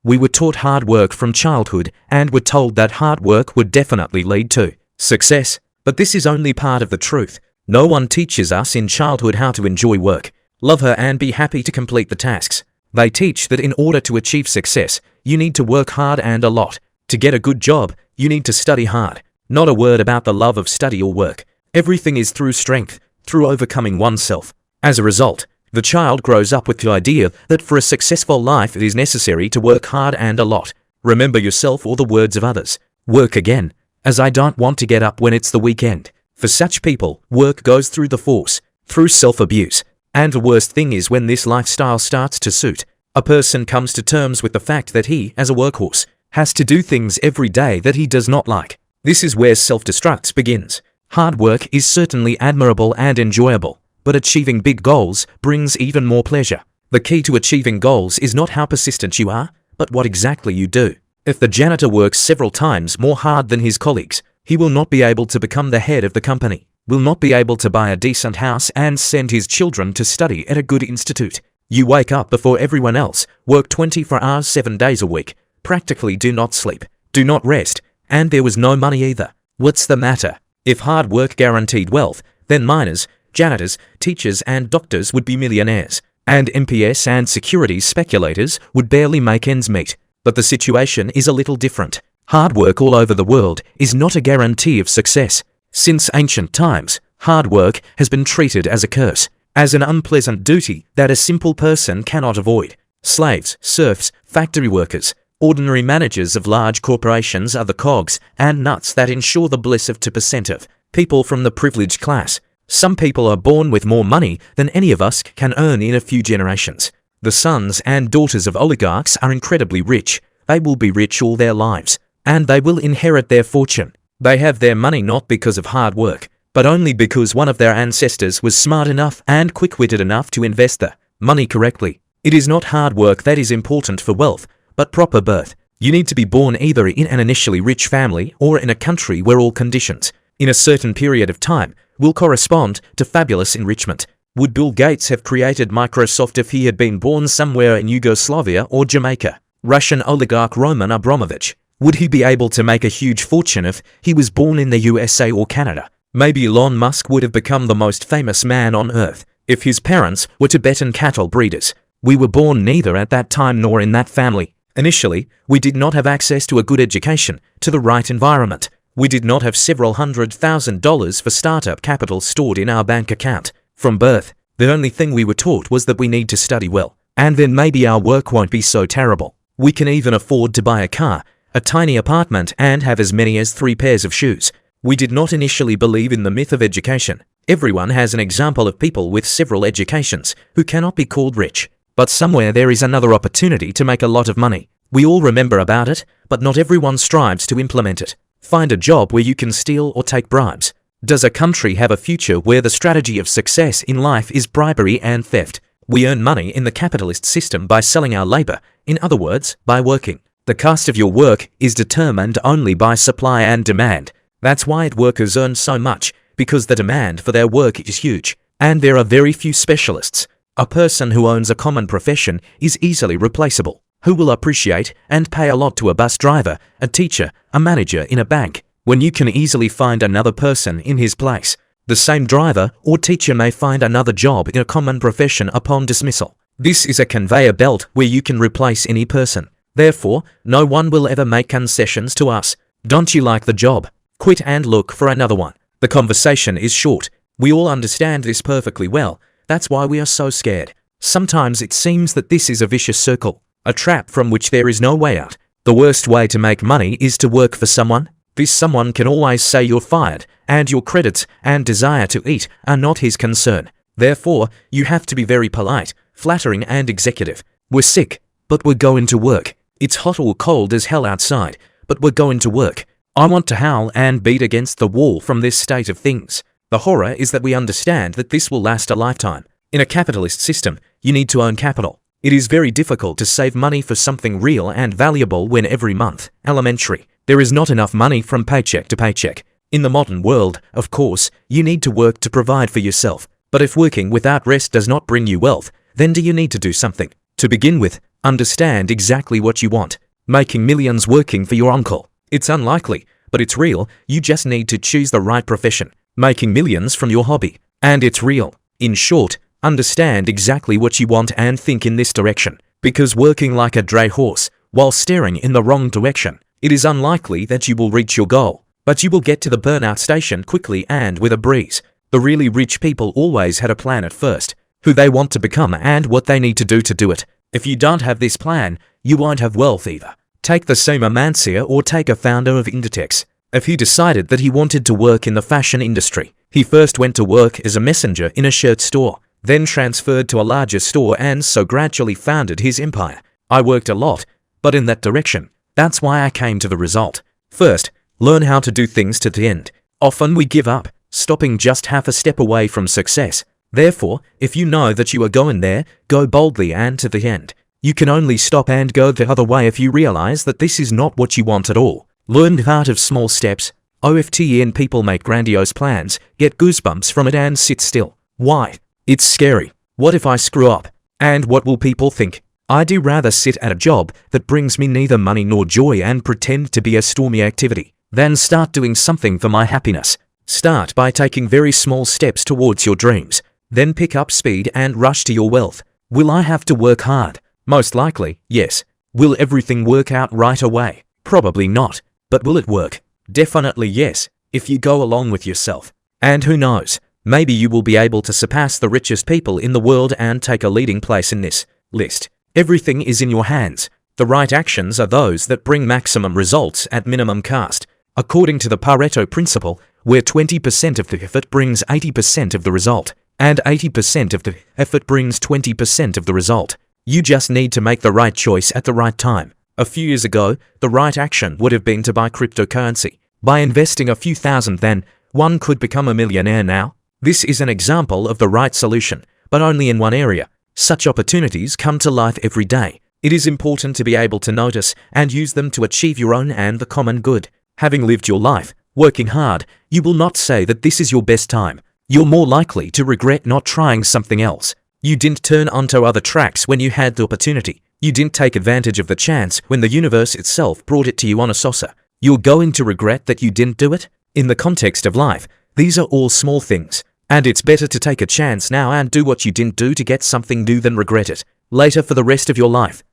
We were taught hard work from childhood and were told that hard work would definitely lead to success. But this is only part of the truth. No one teaches us in childhood how to enjoy work, love her and be happy to complete the tasks. They teach that in order to achieve success, you need to work hard and a lot. To get a good job, you need to study hard. Not a word about the love of study or work. Everything is through strength, through overcoming oneself. As a result, the child grows up with the idea that for a successful life it is necessary to work hard and a lot. Remember yourself or the words of others. Work again, as I don't want to get up when it's the weekend. For such people, work goes through the force, through self-abuse. And the worst thing is when this lifestyle starts to suit. A person comes to terms with the fact that he, as a workhorse, has to do things every day that he does not like. This is where self-destruct begins. Hard work is certainly admirable and enjoyable, but achieving big goals brings even more pleasure. The key to achieving goals is not how persistent you are, but what exactly you do. If the janitor works several times more hard than his colleagues, he will not be able to become the head of the company, will not be able to buy a decent house and send his children to study at a good institute. You wake up before everyone else, work 24 hours 7 days a week, practically do not sleep, do not rest, and there was no money either. What's the matter? If hard work guaranteed wealth, then miners, janitors, teachers and doctors would be millionaires, and MPS and securities speculators would barely make ends meet. But the situation is a little different. Hard work all over the world is not a guarantee of success. Since ancient times, hard work has been treated as a curse, as an unpleasant duty that a simple person cannot avoid. Slaves, serfs, factory workers, ordinary managers of large corporations are the cogs and nuts that ensure the bliss of 2% of people from the privileged class. Some people are born with more money than any of us can earn in a few generations. The sons and daughters of oligarchs are incredibly rich. They will be rich all their lives, and they will inherit their fortune. They have their money not because of hard work, but only because one of their ancestors was smart enough and quick-witted enough to invest the money correctly. It is not hard work that is important for wealth, but proper birth. You need to be born either in an initially rich family or in a country where all conditions, in a certain period of time, will correspond to fabulous enrichment. Would Bill Gates have created Microsoft if he had been born somewhere in Yugoslavia or Jamaica? Russian oligarch Roman Abramovich, would he be able to make a huge fortune if he was born in the USA or Canada? Maybe Elon Musk would have become the most famous man on earth if his parents were Tibetan cattle breeders. We were born neither at that time nor in that family. Initially, we did not have access to a good education, to the right environment. We did not have several $100,000 for startup capital stored in our bank account. From birth, the only thing we were taught was that we need to study well, and then maybe our work won't be so terrible. We can even afford to buy a car, a tiny apartment, and have as many as 3 pairs of shoes. We did not initially believe in the myth of education. Everyone has an example of people with several educations who cannot be called rich. But somewhere there is another opportunity to make a lot of money. We all remember about it, but not everyone strives to implement it. Find a job where you can steal or take bribes. Does a country have a future where the strategy of success in life is bribery and theft? We earn money in the capitalist system by selling our labor, in other words, by working. The cost of your work is determined only by supply and demand. That's why workers earn so much, because the demand for their work is huge, and there are very few specialists. A person who owns a common profession is easily replaceable, who will appreciate and pay a lot to a bus driver, a teacher, a manager in a bank, when you can easily find another person in his place. The same driver or teacher may find another job in a common profession upon dismissal. This is a conveyor belt where you can replace any person. Therefore, no one will ever make concessions to us. Don't you like the job? Quit and look for another one. The conversation is short. We all understand this perfectly well. That's why we are so scared. Sometimes it seems that this is a vicious circle, a trap from which there is no way out. The worst way to make money is to work for someone. This someone can always say you're fired, and your credits and desire to eat are not his concern. Therefore, you have to be very polite, flattering and executive. We're sick, but we're going to work. It's hot or cold as hell outside, but we're going to work. I want to howl and beat against the wall from this state of things. The horror is that we understand that this will last a lifetime. In a capitalist system, you need to own capital. It is very difficult to save money for something real and valuable when every month, elementary, there is not enough money from paycheck to paycheck. In the modern world, of course, you need to work to provide for yourself. But if working without rest does not bring you wealth, then do you need to do something? To begin with, Understand exactly what you want. Making millions working for your uncle. It's unlikely, but it's real. You just need to choose the right profession. Making millions from your hobby. And it's real. In short, understand exactly what you want and think in this direction. Because working like a dray horse, while staring in the wrong direction, it is unlikely that you will reach your goal. But you will get to the burnout station quickly and with a breeze. The really rich people always had a plan at first. Who they want to become and what they need to do it. If you don't have this plan, you won't have wealth either. Take the same Amancia or take a founder of Inditex. If he decided that he wanted to work in the fashion industry, he first went to work as a messenger in a shirt store, then transferred to a larger store and so gradually founded his empire. I worked a lot, but in that direction. That's why I came to the result. First, learn how to do things to the end. Often we give up, stopping just half a step away from success. Therefore, if you know that you are going there, go boldly and to the end. You can only stop and go the other way if you realize that this is not what you want at all. Learn the art of small steps. Often people make grandiose plans, get goosebumps from it and sit still. Why? It's scary. What if I screw up? And what will people think? I'd rather sit at a job that brings me neither money nor joy and pretend to be a stormy activity, than start doing something for my happiness. Start by taking very small steps towards your dreams. Then pick up speed and rush to your wealth. Will I have to work hard? Most likely, yes. Will everything work out right away? Probably not. But will it work? Definitely yes, if you go along with yourself. And who knows, maybe you will be able to surpass the richest people in the world and take a leading place in this list. Everything is in your hands. The right actions are those that bring maximum results at minimum cost. According to the Pareto principle, where 20% of the effort brings 80% of the result, and 80% of the effort brings 20% of the result. You just need to make the right choice at the right time. A few years ago, the right action would have been to buy cryptocurrency. By investing a few thousand then, one could become a millionaire now. This is an example of the right solution, but only in one area. Such opportunities come to life every day. It is important to be able to notice and use them to achieve your own and the common good. Having lived your life, working hard, you will not say that this is your best time. You're more likely to regret not trying something else. You didn't turn onto other tracks when you had the opportunity. You didn't take advantage of the chance when the universe itself brought it to you on a saucer. You're going to regret that you didn't do it? In the context of life, these are all small things. And it's better to take a chance now and do what you didn't do to get something new than regret it later for the rest of your life.